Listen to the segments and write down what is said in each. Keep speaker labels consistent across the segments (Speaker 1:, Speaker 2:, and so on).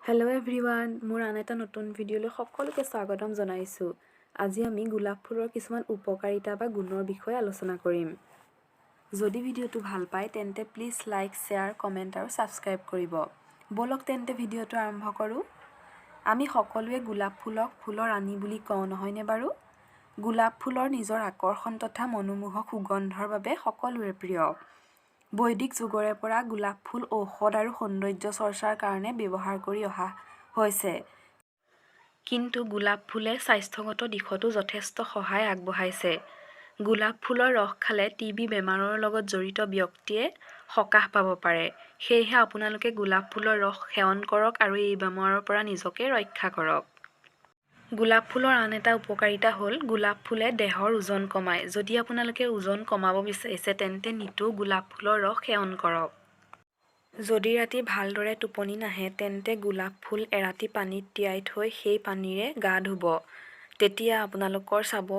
Speaker 1: Hello everyone मोर आन এটা নতুন ভিডিঅ'লৈ সকলোকে স্বাগতম জনাইছো। আজি আমি গোলাপ ফুলৰ কিছুমান উপকাৰিতা বা গুণৰ বিষয়ে আলোচনা কৰিম। যদি ভিডিঅ'টো ভাল পায় তেন্তে প্লিজ লাইক, শেয়াৰ, কমেন্ট আৰু সাবস্ক্ৰাইব কৰিব। বলক তেন্তে ভিডিঅ'টো আৰম্ভ কৰো। আমি সকলোৱে গোলাপ ফুলক ফুলৰ ৰাণী বুলি কওঁ নহয়নে বাৰু? গোলাপ ফুলৰ নিজৰ আকৰ্ষণ তথা মনোমোহক সুগন্ধৰ বাবে সকলোৰে প্ৰিয়। বৈদিক যুগৰে পৰা গোলাপ ফুল ঔষধ আৰু সৌন্দৰ্য চৰ্চাৰ কাৰণে ব্যৱহাৰ কৰি অহা হৈছে। কিন্তু গোলাপ ফুলে স্বাস্থ্যগত দিশতো যথেষ্ট সহায় আগবঢ়াইছে। গোলাপ ফুলৰ ৰস খালে টিবি বেমাৰৰ লগত জড়িত ব্যক্তিয়ে সকাহ পাব পাৰে। সেয়েহে আপোনালোকে গোলাপ ফুলৰ ৰস সেৱন কৰক আৰু এই বেমাৰৰ পৰা নিজকে ৰক্ষা কৰক। গোলাপ ফুলৰ আন এটা উপকাৰিতা হ'ল গোলাপ ফুলে দেহৰ ওজন কমায়। যদি আপোনালোকে ওজন কমাব বিচাৰিছে তেন্তে নিতৌ গোলাপ ফুলৰ ৰস সেৱন কৰক। যদি ৰাতি ভালদৰে টোপনি নাহে তেন্তে গোলাপ ফুল এৰাতি পানীত তিয়াই থৈ সেই পানীৰে গা ধুব। তেতিয়া আপোনালোকৰ চাব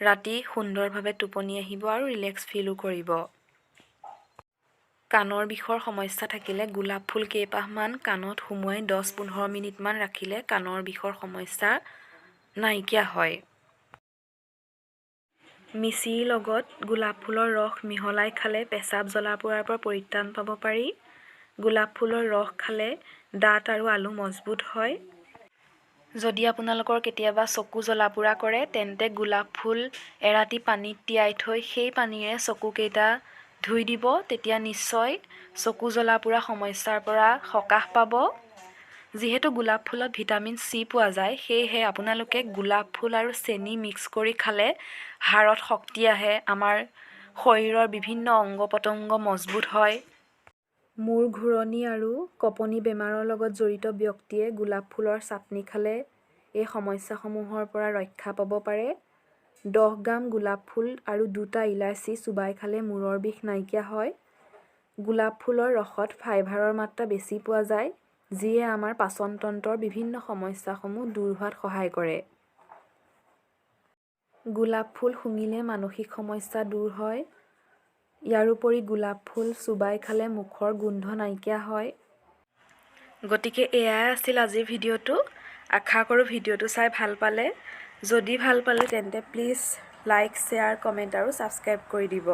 Speaker 1: ৰাতি সুন্দৰভাৱে টোপনি আহিব আৰু ৰিলেক্স ফিলো কৰিব। কাণৰ বিষৰ সমস্যা থাকিলে গোলাপ ফুল কেইপাহমান কাণত সুমুৱাই 10-15 মিনিটমান ৰাখিলে কাণৰ বিষৰ সমস্যা নাইকিয়া হয়। মিচিৰিৰ লগত গোলাপ ফুলৰ ৰস মিহলাই খালে পেচাব জ্বলা-পোৰাৰ পৰা পৰিত্ৰাণ পাব পাৰি। গোলাপ ফুলৰ ৰস খালে দাঁত আৰু আলু মজবুত হয়। যদি আপোনালোকৰ কেতিয়াবা চকু জ্বলা-পোৰা কৰে তেন্তে গোলাপ ফুল এৰাতি পানীত তিয়াই থৈ সেই পানীৰে চকুকেইটা ধুই দিব। তেতিয়া নিশ্চয় চকু জ্বলা-পোৰা সমস্যাৰ পৰা সকাহ পাব। যিহেতু গোলাপ ফুলত ভিটামিন চি পোৱা যায় সেয়েহে আপোনালোকে গোলাপ ফুল আৰু চেনি মিক্স কৰি খালে হাড়ত শক্তি আহে, আমাৰ শৰীৰৰ বিভিন্ন অংগ-পতংগ মজবুত হয়। মূৰ ঘূৰণি আৰু কঁপনি বেমাৰৰ লগত জড়িত ব্যক্তিয়ে গোলাপ ফুলৰ চাটনি খালে এই সমস্যাসমূহৰ পৰা ৰক্ষা পাব পাৰে। 10 গ্ৰাম গোলাপ ফুল আৰু 2টা ইলাচি চুবাই খালে মূৰৰ বিষ নাইকিয়া হয়। গোলাপ ফুলৰ ৰসত ফাইবাৰৰ মাত্ৰা বেছি পোৱা যায়, যিয়ে আমাৰ পাচন তন্ত্ৰৰ বিভিন্ন সমস্যাসমূহ দূৰ হোৱাত সহায় কৰে। গোলাপ ফুল শুঙিলে মানসিক সমস্যা দূৰ হয়। ইয়াৰোপৰি গোলাপ ফুল চুবাই খালে মুখৰ গোন্ধ নাইকিয়া হয়। গতিকে এয়াই আছিল আজিৰ ভিডিঅ'টো। আশা কৰোঁ ভিডিঅ'টো চাই ভাল পালে। যদি ভাল পালে তেন্তে প্লিজ লাইক, শ্বেয়াৰ, কমেণ্ট আৰু ছাবস্ক্ৰাইব কৰি দিব।